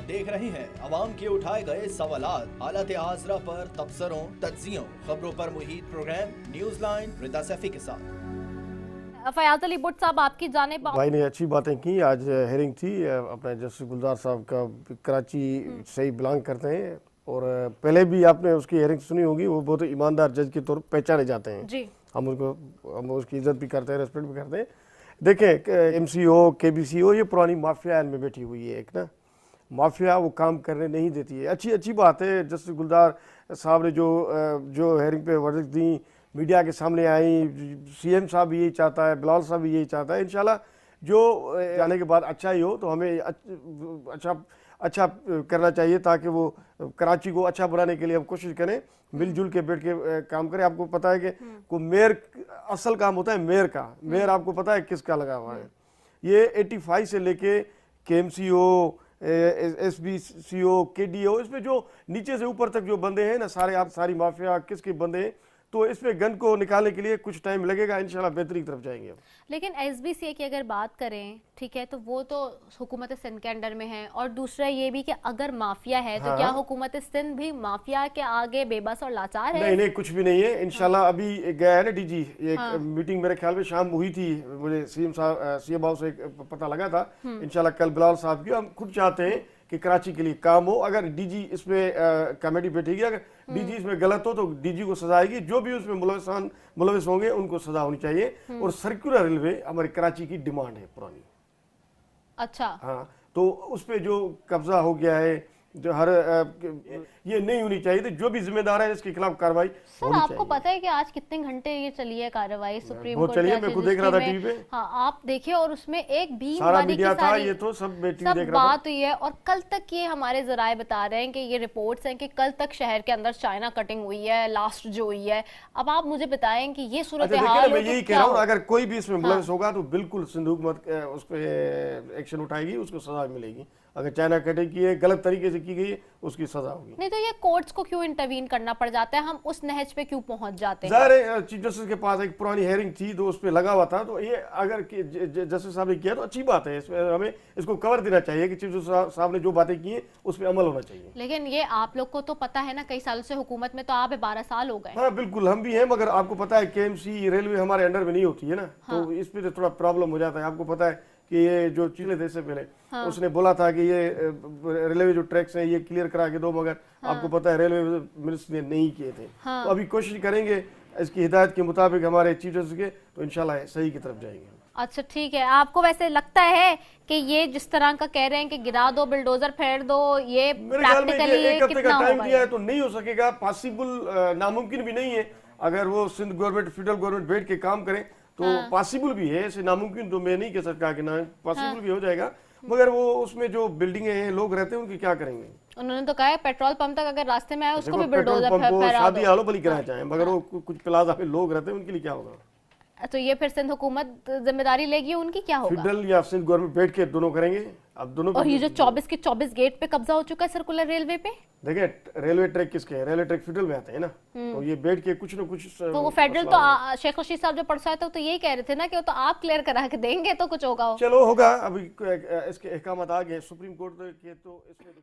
आप देख रहे हैं अवाम के उठाए गए सवालात, हालत आसरा पर तबसरों, तज्जियों, खबरों पर मुहित प्रोग्राम न्यूज लाइन रिदा सैफी के साथ। फयाज अली बुट साहब, आपकी जानिब। भाई ने अच्छी बातें की। आज हेयरिंग थी अपने जस्टिस गुलजार साहब का, कराची से ही बिलोंग करते हैं और पहले भी आपने उसकी हेयरिंग सुनी होगी। वो बहुत ईमानदार जज के तौर पर पहचाने जाते हैं जी। हम उसकी इज्जत भी करते हैं, रेस्पेक्ट भी करते हैं। देखें, MCO KBCO ये पुरानी माफिया में बैठी हुई है। एक ना माफिया वो काम करने नहीं देती है। अच्छी बात है जस्टिस गुलजार साहब ने जो हेयरिंग पे वर्डिक्ट दी, मीडिया के सामने आई। CM साहब भी यही चाहता है, बिलावल साहब भी यही चाहता है। इंशाल्लाह जो जाने के बाद अच्छा ही हो, तो हमें अच्छा करना चाहिए ताकि वो कराची को अच्छा बनाने के लिए हम कोशिश करें, मिलजुल के बैठ के काम करें। आपको पता है कि को मेयर असल काम होता है मेयर का। मेयर आपको पता है किसका लगा हुआ है। ये 85 से लेके KMCO SBCO KDO, इसमें जो नीचे से ऊपर तक जो बंदे हैं ना, सारी माफिया किसके बंदे हैं, तो इसमें गन को निकालने के लिए कुछ टाइम लगेगा। इंशाल्लाह बेहतरी की तरफ जाएंगे अब। लेकिन SBCA की अगर बात करें, ठीक है, तो वो तो हुकूमत सिंध के अंडर में है। और दूसरा ये भी कि अगर माफिया है तो क्या हुकूमत सिंध भी माफिया के आगे बेबस और लाचार है? नहीं, कुछ भी नहीं है। इंशाल्लाह अभी गया है ना DG, एक मीटिंग मेरे ख्याल में शाम हुई थी, मुझे CM साहब से पता लगा था। इंशाल्लाह कल बिलावल साहब की, हम खुद चाहते हैं कि कराची के लिए काम हो। अगर DG इसमें कमेटी बैठेगी, अगर DG इसमें गलत हो तो DG को सजा आएगी। जो भी उसमें मुलविस होंगे उनको सजा होनी चाहिए। और सर्कुलर रेलवे हमारी कराची की डिमांड है पुरानी। अच्छा, हाँ, तो उस पे जो कब्जा हो गया है, जो ये नहीं होनी चाहिए। तो जो भी जिम्मेदार है इसके खिलाफ कार्रवाई होनी चाहिए। आपको पता है कि आज कितने घंटे ये चली है कार्रवाई सुप्रीम कोर्ट चलिए, मैं खुद देख रहा था टीवी पे। हाँ, आप देखिए, और उसमें एक भी सारा मीडिया था, ये तो सब देख रहा था। बात हुई है। और कल तक ये हमारे जराए बता रहे हैं कि ये रिपोर्ट्स हैं कि कल तक शहर के अंदर चाइना कटिंग हुई है, लास्ट जो हुई है। अब आप मुझे बताएं कि ये सूरत हाल, मैं यही कह रहा हूँ, अगर कोई भी इसमें मुलविस होगा तो बिल्कुल सिंध हुकूमत उस पर एक्शन उठाएगी, उसको सजा मिलेगी। अगर चाइना कटिंग की है, गलत तरीके से की गई है, उसकी सजा होगी। नहीं तो ये कोर्ट्स को क्यों इंटरवीन करना पड़ जाता है? हम उस नहज पे क्यों पहुंच जाते हैं? ज़ाहिर चीफ जस्टिस के पास एक पुरानी हेयरिंग थी तो उस पर लगा हुआ था। तो ये अगर जस्टिस साहब ने किया तो अच्छी बात है। इसमें हमें इसको कवर देना चाहिए कि चीफ जस्टिस साहब ने जो बातें की हैं उस पर अमल होना चाहिए। लेकिन ये आप लोग को तो पता है ना, कई सालों से हुकूमत में तो आप 12 साल हो गए। हाँ बिल्कुल, हम भी हैं, मगर आपको पता है KMC रेलवे हमारे अंडर में नहीं होती है ना। तो इस पर थोड़ा प्रॉब्लम हो जाता है। आपको पता है कि ये जो चीले थे इससे पहले उसने बोला था कि ये रेलवे जो ट्रैक्स हैं ये क्लियर करा के दो, मगर आपको पता है रेलवे मिनिस्टर ने नहीं किए थे। तो अभी कोशिश करेंगे इसकी हिदायत के मुताबिक हमारे चीफ जस्टिस के, तो इंशाल्लाह सही की तरफ जाएंगे। अच्छा, ठीक है। आपको वैसे लगता है कि ये जिस तरह का कह रहे हैं कि गिरा दो, बिल्डोजर फेर दो, ये प्रैक्टिकली एक हफ्ते का टाइम दिया है तो नहीं हो सकेगा, पॉसिबल नामुमकिन भी नहीं है। अगर वो सिंध गवर्नमेंट, फेडरल गवर्नमेंट बैठ के काम करें तो पॉसिबल भी है। ऐसे नामुमकिन तो मैं नहीं कह सकता कि ना, पॉसिबल भी हो जाएगा। मगर वो उसमें जो बिल्डिंगें हैं, लोग रहते हैं, उनकी क्या करेंगे? उन्होंने तो कहा है पेट्रोल पंप तक अगर रास्ते में आए उसको भी बिल्डोजर फहरा शादी हालो भली कराना चाहें, मगर वो कुछ प्लाजा पे लोग रहते हैं, उनके लिए क्या होगा? तो ये फिर सिंध हुकूमत जिम्मेदारी लेगी, उनकी क्या होगा? फेडरल या सिंध गवर्नमेंट बैठ के दोनों करेंगे। अब दोनों। और ये जो 24 के 24 गेट पे कब्जा हो चुका है सर्कुलर रेलवे पे, देखिए रेलवे ट्रैक किसके हैं? रेलवे ट्रैक फेडरल में आते हैं ना। तो ये बैठ के कुछ न कुछ, तो वो फेडरल तो शेख रशीद साहब जो परसों आए थे तो यही कह रहे थे ना कि वो तो आप क्लियर करा के देंगे तो कुछ होगा। चलो होगा, अभी इसके अहकाम आ गए सुप्रीम कोर्ट के, तो इसमें